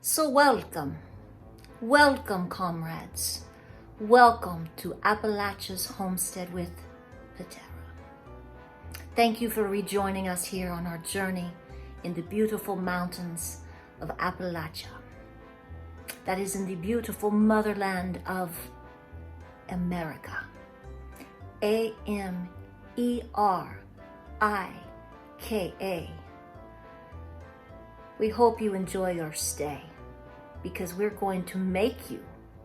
So welcome comrades. Welcome to Appalachia's Homestead with Patera. Thank you for rejoining us here on our journey in the beautiful mountains of Appalachia. That is in the beautiful motherland of America. America. We hope you enjoy your stay, because we're going to make you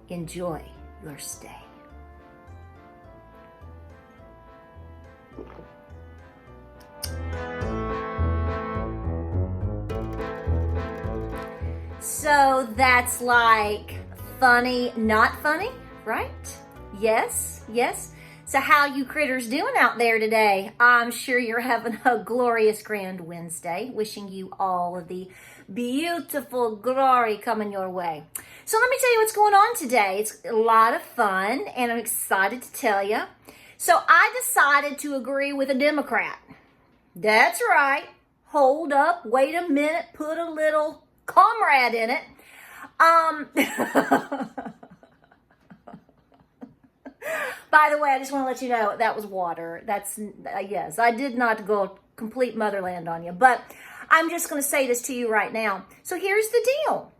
enjoy your stay. So that's like funny, not funny, right? Yes. So how you critters doing out there today? I'm sure you're having a glorious grand Wednesday. Wishing you all of the beautiful glory coming your way. So let me tell you what's going on today. It's a lot of fun and I'm excited to tell you. So I decided to agree with a Democrat. That's right. Hold up, wait a minute, put a little comrade in it. By the way, I just want to let you know that was water. That's, yes, I did not go complete motherland on you, but I'm just going to say this to you right now. So here's the deal.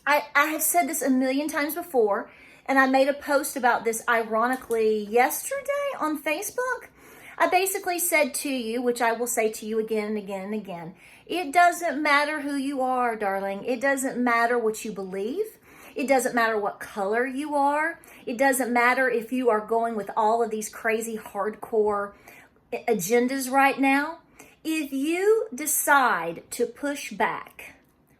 I have said this a million times before, and I made a post about this ironically yesterday on Facebook. I basically said to you, which I will say to you again and again and again, it doesn't matter who you are, darling. It doesn't matter what you believe. It doesn't matter what color you are. It doesn't matter if you are going with all of these crazy hardcore agendas right now. If you decide to push back,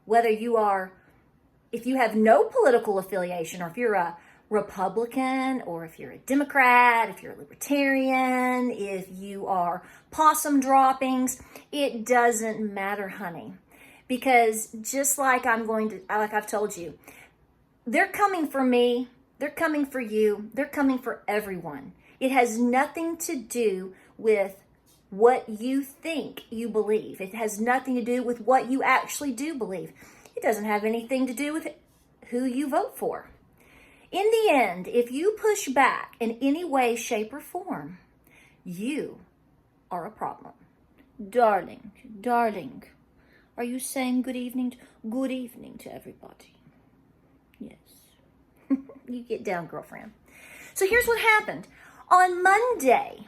if you have no political affiliation, or if you're a Republican, or if you're a Democrat, if you're a Libertarian, if you are possum droppings, it doesn't matter, honey. Because just like I've told you, they're coming for me, they're coming for you, they're coming for everyone. It has nothing to do with what you think you believe. It has nothing to do with what you actually do believe. It doesn't have anything to do with who you vote for. In the end, if you push back in any way, shape, or form, you are a problem. Darling, are you saying good evening? Good evening to everybody. Yes. You get down, girlfriend. So here's what happened. On Monday,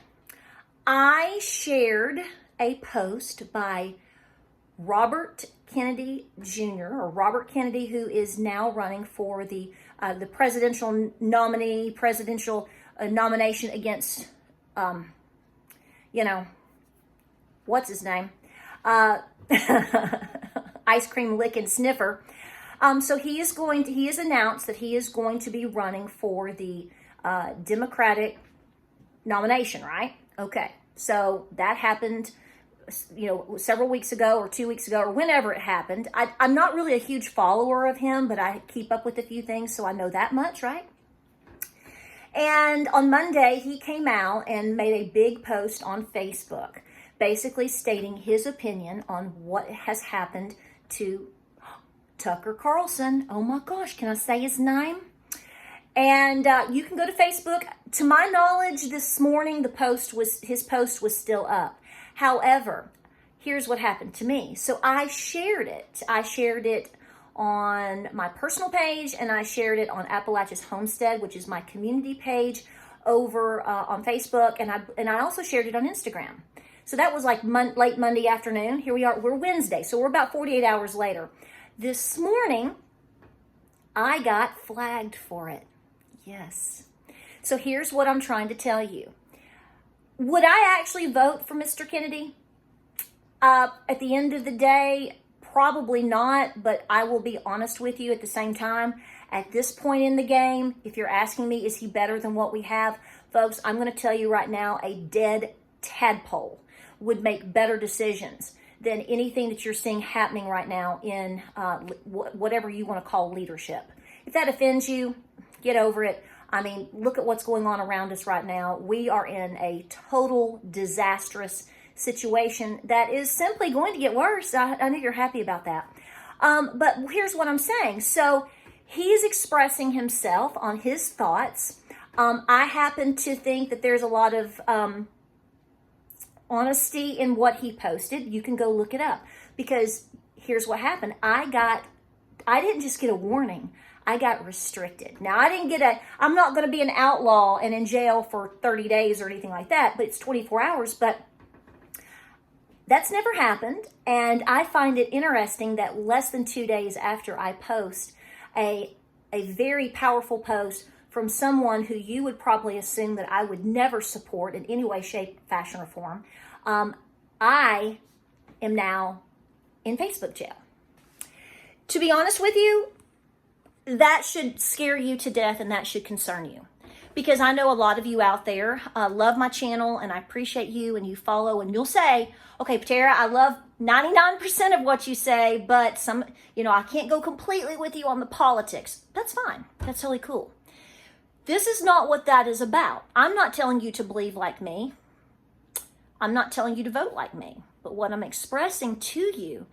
I shared a post by Robert Kennedy Jr., or Robert Kennedy, who is now running for the presidential nomination against, what's his name? Ice cream licking sniffer. So he has announced that he is going to be running for the Democratic nomination, right? Okay. So that happened, several weeks ago or 2 weeks ago or whenever it happened. I'm not really a huge follower of him, but I keep up with a few things, so I know that much, right? And on Monday, he came out and made a big post on Facebook, basically stating his opinion on what has happened to Tucker Carlson. Oh my gosh, can I say his name? And you can go to Facebook. To my knowledge, this morning his post was still up. However, here's what happened to me. So I shared it. I shared it on my personal page, and I shared it on Appalachia's Homestead, which is my community page over on Facebook, and I also shared it on Instagram. So that was like late Monday afternoon. Here we are. We're Wednesday, so we're about 48 hours later. This morning, I got flagged for it. Yes. So here's what I'm trying to tell you. Would I actually vote for Mr. Kennedy? At the end of the day, probably not, but I will be honest with you at the same time. At this point in the game, if you're asking me, is he better than what we have? Folks, I'm going to tell you right now, a dead tadpole would make better decisions than anything that you're seeing happening right now in whatever you want to call leadership. If that offends you, get over it. I mean, look at what's going on around us right now. We are in a total disastrous situation that is simply going to get worse. I know you're happy about that. But here's what I'm saying. So he's expressing himself on his thoughts. I happen to think that there's a lot of honesty in what he posted. You can go look it up, because here's what happened. I didn't just get a warning. I got restricted. Now, I'm not going to be an outlaw and in jail for 30 days or anything like that, but it's 24 hours. But that's never happened. And I find it interesting that less than 2 days after I post a very powerful post from someone who you would probably assume that I would never support in any way, shape, fashion, or form, I am now in Facebook jail. To be honest with you, that should scare you to death, and that should concern you. Because I know a lot of you out there love my channel, and I appreciate you, and you follow, and you'll say, okay, Tara, I love 99% of what you say, but I can't go completely with you on the politics. That's fine. That's totally cool. This is not what that is about. I'm not telling you to believe like me. I'm not telling you to vote like me. But what I'm expressing to you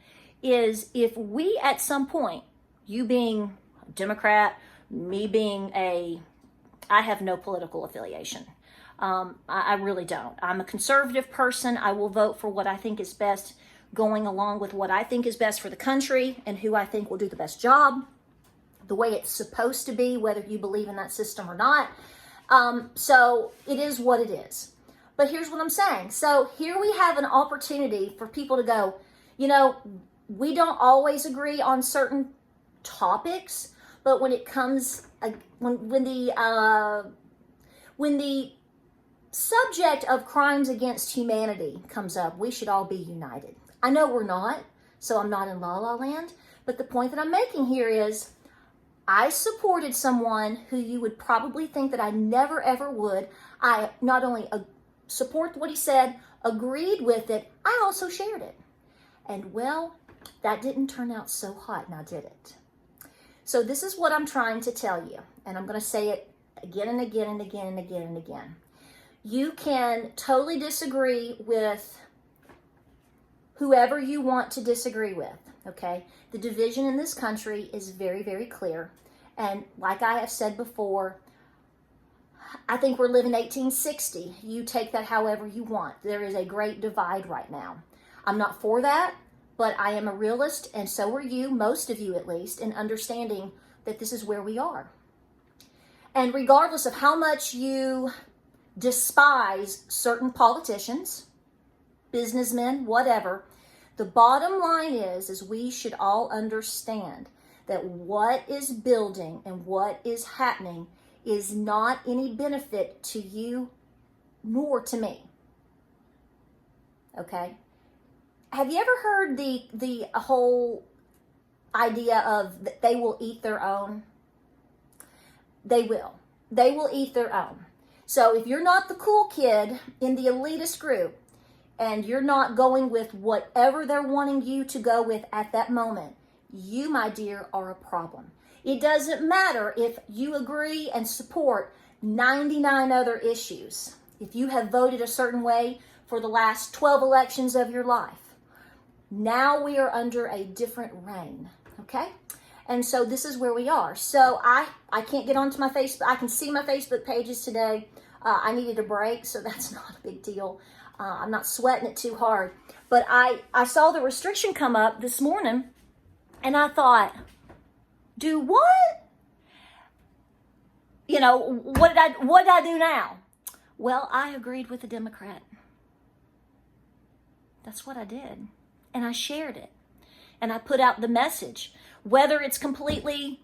is, if we at some point, you being a Democrat, me being I have no political affiliation. I really don't. I'm a conservative person. I will vote for what I think is best, going along with what I think is best for the country and who I think will do the best job, the way it's supposed to be, whether you believe in that system or not. So it is what it is. But here's what I'm saying. So here we have an opportunity for people to go, we don't always agree on certain topics, but when it comes, when the subject of crimes against humanity comes up, we should all be united. I know we're not, so I'm not in la la land, but the point that I'm making here is, I supported someone who you would probably think that I never ever would. I not only support what he said, agreed with it, I also shared it. And well, that didn't turn out so hot, now did it? So this is what I'm trying to tell you, and I'm going to say it again and again and again and again and again. You can totally disagree with whoever you want to disagree with, okay? The division in this country is very, very clear. And like I have said before, I think we're living 1860. You take that however you want. There is a great divide right now. I'm not for that, but I am a realist, and so are you, most of you at least, in understanding that this is where we are. And regardless of how much you despise certain politicians, businessmen, whatever, the bottom line is we should all understand that what is building and what is happening is not any benefit to you nor to me. Okay? Have you ever heard the whole idea of that they will eat their own? They will. They will eat their own. So if you're not the cool kid in the elitist group, and you're not going with whatever they're wanting you to go with at that moment, you, my dear, are a problem. It doesn't matter if you agree and support 99 other issues. If you have voted a certain way for the last 12 elections of your life, now we are under a different reign, okay? And so this is where we are. So I can't get onto my Facebook. I can see my Facebook pages today. I needed a break, so that's not a big deal. I'm not sweating it too hard. But I saw the restriction come up this morning, and I thought, do what? What did I do now? Well, I agreed with the Democrat. That's what I did. And I shared it. And I put out the message. Whether it's completely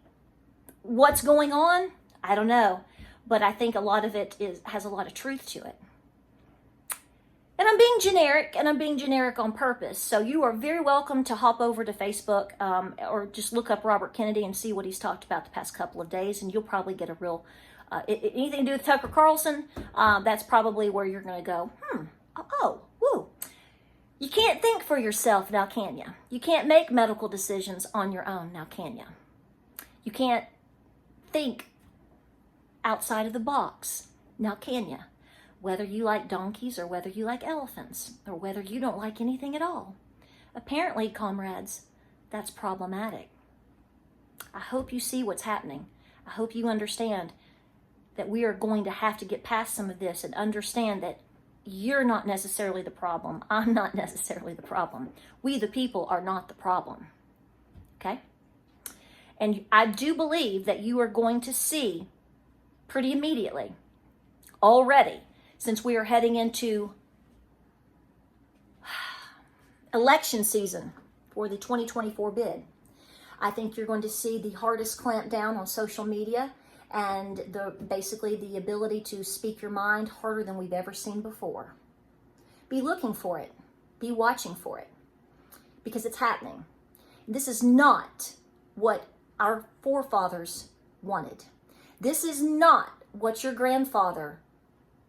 what's going on, I don't know. But I think a lot of it has a lot of truth to it. And I'm being generic, and I'm being generic on purpose. So you are very welcome to hop over to Facebook or just look up Robert Kennedy and see what he's talked about the past couple of days, and you'll probably get a real, anything to do with Tucker Carlson, that's probably where you're going to go, woo. You can't think for yourself now, can you? You can't make medical decisions on your own now, can you? You can't think outside of the box now, can you? Whether you like donkeys or whether you like elephants or whether you don't like anything at all. Apparently, comrades, that's problematic. I hope you see what's happening. I hope you understand that we are going to have to get past some of this and understand that you're not necessarily the problem. I'm not necessarily the problem. We, the people, are not the problem. Okay? And I do believe that you are going to see pretty immediately, already, since we are heading into election season for the 2024 bid. I think you're going to see the hardest clampdown on social media and basically the ability to speak your mind harder than we've ever seen before. Be looking for it. Be watching for it, because it's happening. This is not what our forefathers wanted. This is not what your grandfather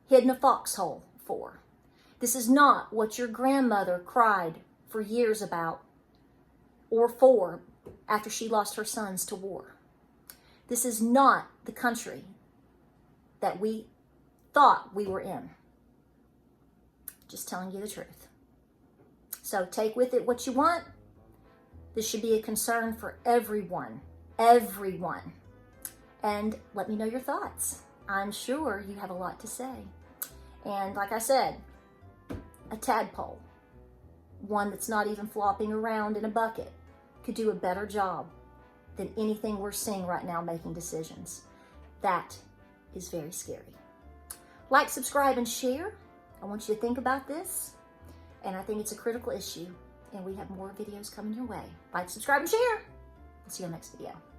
hid in a foxhole for. This is not what your grandmother cried for years about or for after she lost her sons to war. This is not the country that we thought we were in. Just telling you the truth. So take with it what you want. This should be a concern for everyone. Everyone. And let me know your thoughts. I'm sure you have a lot to say. And like I said, a tadpole, one that's not even flopping around in a bucket, could do a better job than anything we're seeing right now making decisions. That is very scary. Like, subscribe, and share. I want you to think about this, and I think it's a critical issue, and we have more videos coming your way. Like, subscribe, and share. See you in the next video.